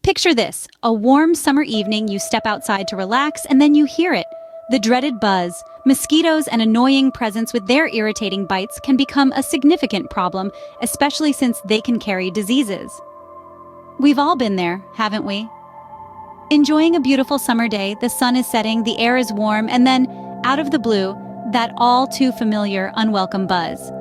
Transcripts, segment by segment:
Picture this, a warm summer evening, you step outside to relax and then you hear it. The dreaded buzz. Mosquitoes and annoying presence with their irritating bites can become a significant problem, especially since they can carry diseases. We've all been there, haven't we? Enjoying a beautiful summer day, the sun is setting, the air is warm, and then, out of the blue, that all too familiar unwelcome buzz.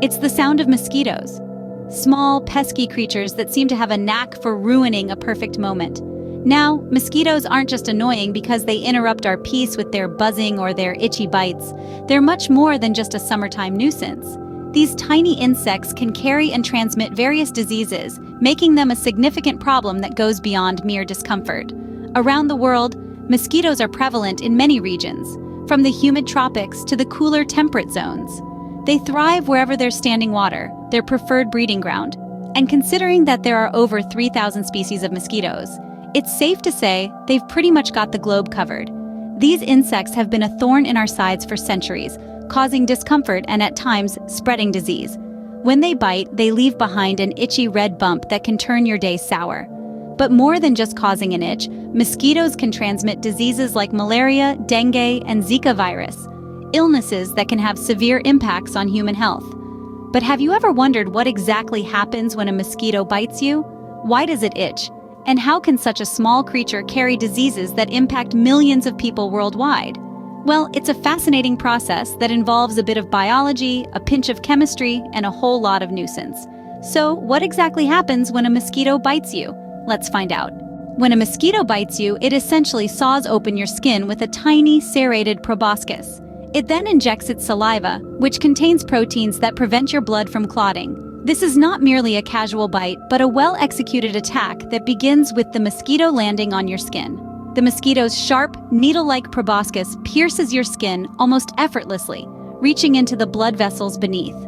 It's the sound of mosquitoes. Small, pesky creatures that seem to have a knack for ruining a perfect moment. Now, mosquitoes aren't just annoying because they interrupt our peace with their buzzing or their itchy bites. They're much more than just a summertime nuisance. These tiny insects can carry and transmit various diseases, making them a significant problem that goes beyond mere discomfort. Around the world, mosquitoes are prevalent in many regions, from the humid tropics to the cooler temperate zones. They thrive wherever there's standing water, their preferred breeding ground. And considering that there are over 3,000 species of mosquitoes, it's safe to say they've pretty much got the globe covered. These insects have been a thorn in our sides for centuries, causing discomfort and at times spreading disease. When they bite, they leave behind an itchy red bump that can turn your day sour. But more than just causing an itch, mosquitoes can transmit diseases like malaria, dengue, and Zika virus, illnesses that can have severe impacts on human health. But have you ever wondered what exactly happens when a mosquito bites you? Why does it itch? And how can such a small creature carry diseases that impact millions of people worldwide? Well, it's a fascinating process that involves a bit of biology, a pinch of chemistry, and a whole lot of nuisance. So, what exactly happens when a mosquito bites you? Let's find out. When a mosquito bites you, it essentially saws open your skin with a tiny, serrated proboscis. It then injects its saliva, which contains proteins that prevent your blood from clotting. This is not merely a casual bite, but a well-executed attack that begins with the mosquito landing on your skin. The mosquito's sharp, needle-like proboscis pierces your skin almost effortlessly, reaching into the blood vessels beneath.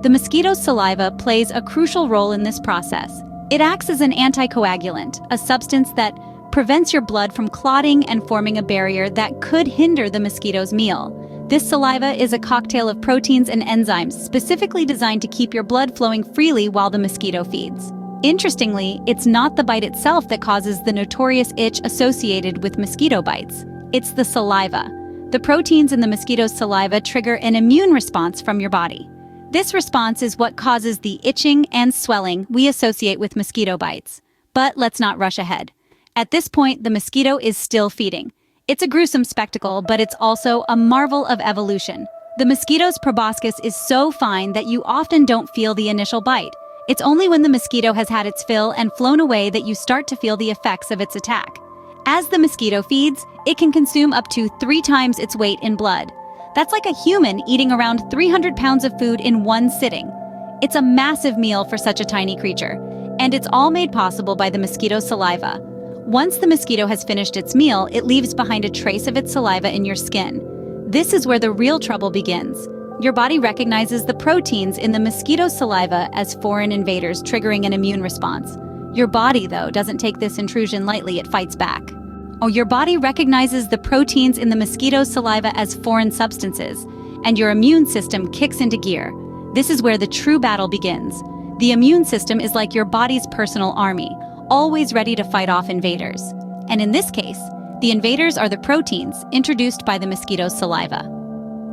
The mosquito's saliva plays a crucial role in this process. It acts as an anticoagulant, a substance that prevents your blood from clotting and forming a barrier that could hinder the mosquito's meal. This saliva is a cocktail of proteins and enzymes specifically designed to keep your blood flowing freely while the mosquito feeds. Interestingly, it's not the bite itself that causes the notorious itch associated with mosquito bites. It's the saliva. The proteins in the mosquito's saliva trigger an immune response from your body. This response is what causes the itching and swelling we associate with mosquito bites. But let's not rush ahead. At this point, the mosquito is still feeding. It's a gruesome spectacle, but it's also a marvel of evolution. The mosquito's proboscis is so fine that you often don't feel the initial bite. It's only when the mosquito has had its fill and flown away that you start to feel the effects of its attack. As the mosquito feeds, it can consume up to 3 times its weight in blood. That's like a human eating around 300 pounds of food in one sitting. It's a massive meal for such a tiny creature, and it's all made possible by the mosquito's saliva. Once the mosquito has finished its meal, it leaves behind a trace of its saliva in your skin. This is where the real trouble begins. Your body recognizes the proteins in the mosquito's saliva as foreign invaders, triggering an immune response. Your body, though, doesn't take this intrusion lightly, it fights back. Your body recognizes the proteins in the mosquito's saliva as foreign substances, and your immune system kicks into gear. This is where the true battle begins. The immune system is like your body's personal army, always ready to fight off invaders. And in this case, the invaders are the proteins introduced by the mosquito's saliva.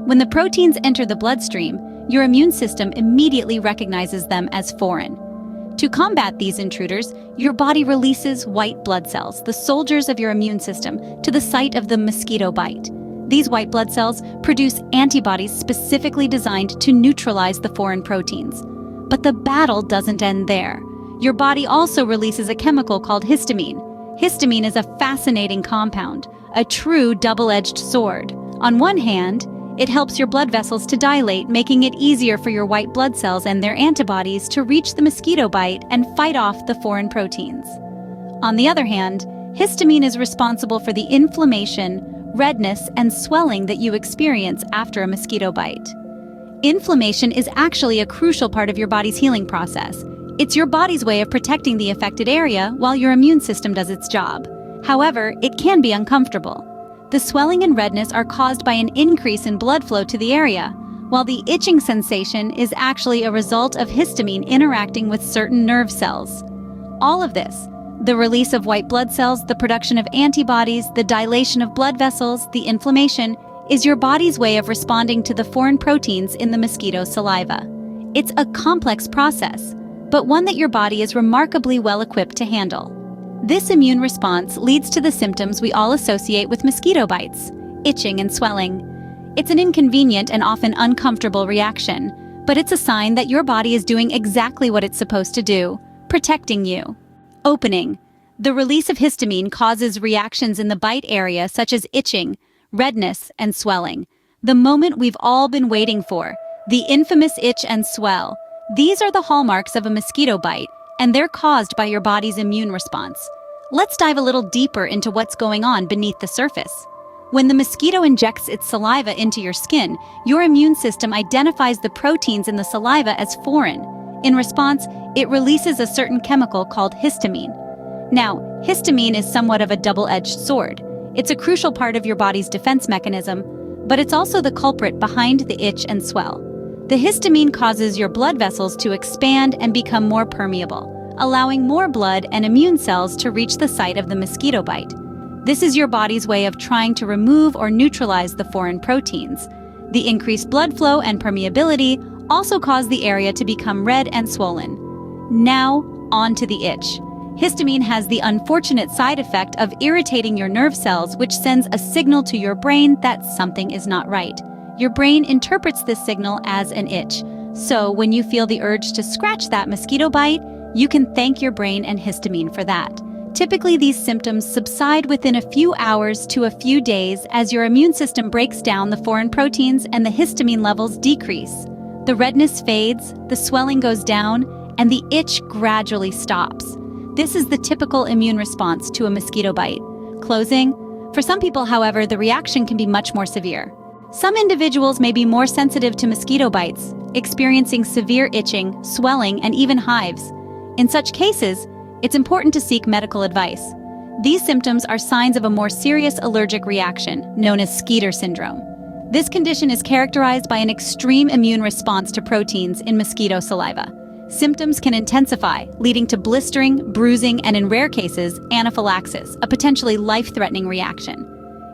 When the proteins enter the bloodstream, your immune system immediately recognizes them as foreign. To combat these intruders, your body releases white blood cells, the soldiers of your immune system, to the site of the mosquito bite. These white blood cells produce antibodies specifically designed to neutralize the foreign proteins. But the battle doesn't end there. Your body also releases a chemical called histamine. Histamine is a fascinating compound, a true double-edged sword. On one hand, it helps your blood vessels to dilate, making it easier for your white blood cells and their antibodies to reach the mosquito bite and fight off the foreign proteins. On the other hand, histamine is responsible for the inflammation, redness, and swelling that you experience after a mosquito bite. Inflammation is actually a crucial part of your body's healing process. It's your body's way of protecting the affected area while your immune system does its job. However, it can be uncomfortable. The swelling and redness are caused by an increase in blood flow to the area, while the itching sensation is actually a result of histamine interacting with certain nerve cells. All of this, The release of white blood cells, the production of antibodies, the dilation of blood vessels, the inflammation, is your body's way of responding to the foreign proteins in the mosquito's saliva. It's a complex process, but one that your body is remarkably well equipped to handle. This immune response leads to the symptoms we all associate with mosquito bites: itching and swelling. It's an inconvenient and often uncomfortable reaction, but it's a sign that your body is doing exactly what it's supposed to do, protecting you. Opening. The release of histamine causes reactions in the bite area such as itching, redness, and swelling. The moment we've all been waiting for, the infamous itch and swell. These are the hallmarks of a mosquito bite, and they're caused by your body's immune response. Let's dive a little deeper into what's going on beneath the surface. When the mosquito injects its saliva into your skin, your immune system identifies the proteins in the saliva as foreign. In response, it releases a certain chemical called histamine. Now, histamine is somewhat of a double-edged sword. It's a crucial part of your body's defense mechanism, but it's also the culprit behind the itch and swell. The histamine causes your blood vessels to expand and become more permeable, allowing more blood and immune cells to reach the site of the mosquito bite. This is your body's way of trying to remove or neutralize the foreign proteins. The increased blood flow and permeability also cause the area to become red and swollen. Now, on to the itch. Histamine has the unfortunate side effect of irritating your nerve cells, which sends a signal to your brain that something is not right. Your brain interprets this signal as an itch. So when you feel the urge to scratch that mosquito bite, you can thank your brain and histamine for that. Typically, these symptoms subside within a few hours to a few days as your immune system breaks down the foreign proteins and the histamine levels decrease. The redness fades, the swelling goes down, and the itch gradually stops. This is the typical immune response to a mosquito bite. Closing. For some people, however, the reaction can be much more severe. Some individuals may be more sensitive to mosquito bites, experiencing severe itching, swelling, and even hives. In such cases, it's important to seek medical advice. These symptoms are signs of a more serious allergic reaction, known as Skeeter syndrome. This condition is characterized by an extreme immune response to proteins in mosquito saliva. Symptoms can intensify, leading to blistering, bruising, and in rare cases, anaphylaxis, a potentially life-threatening reaction.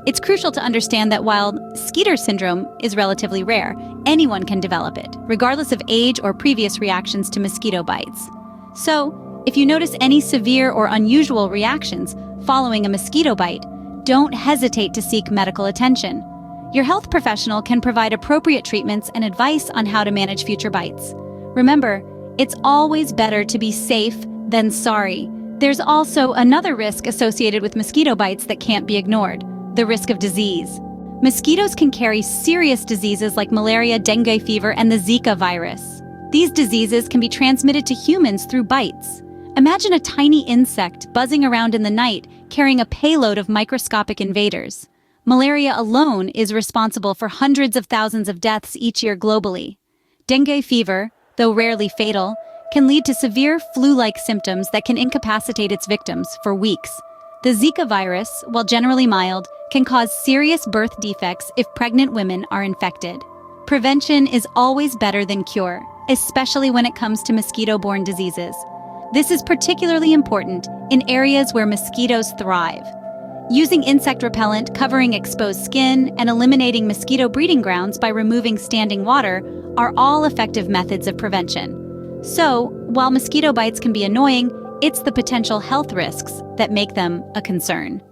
It's crucial to understand that while Skeeter syndrome is relatively rare, anyone can develop it, regardless of age or previous reactions to mosquito bites. So, if you notice any severe or unusual reactions following a mosquito bite, don't hesitate to seek medical attention. Your health professional can provide appropriate treatments and advice on how to manage future bites. Remember, it's always better to be safe than sorry. There's also another risk associated with mosquito bites that can't be ignored: the risk of disease. Mosquitoes can carry serious diseases like malaria, dengue fever, and the Zika virus. These diseases can be transmitted to humans through bites. Imagine a tiny insect buzzing around in the night, carrying a payload of microscopic invaders. Malaria alone is responsible for hundreds of thousands of deaths each year globally. Dengue fever, though rarely fatal, can lead to severe flu-like symptoms that can incapacitate its victims for weeks. The Zika virus, while generally mild, can cause serious birth defects if pregnant women are infected. Prevention is always better than cure, especially when it comes to mosquito-borne diseases. This is particularly important in areas where mosquitoes thrive. Using insect repellent, covering exposed skin, and eliminating mosquito breeding grounds by removing standing water are all effective methods of prevention. So, while mosquito bites can be annoying, it's the potential health risks that make them a concern.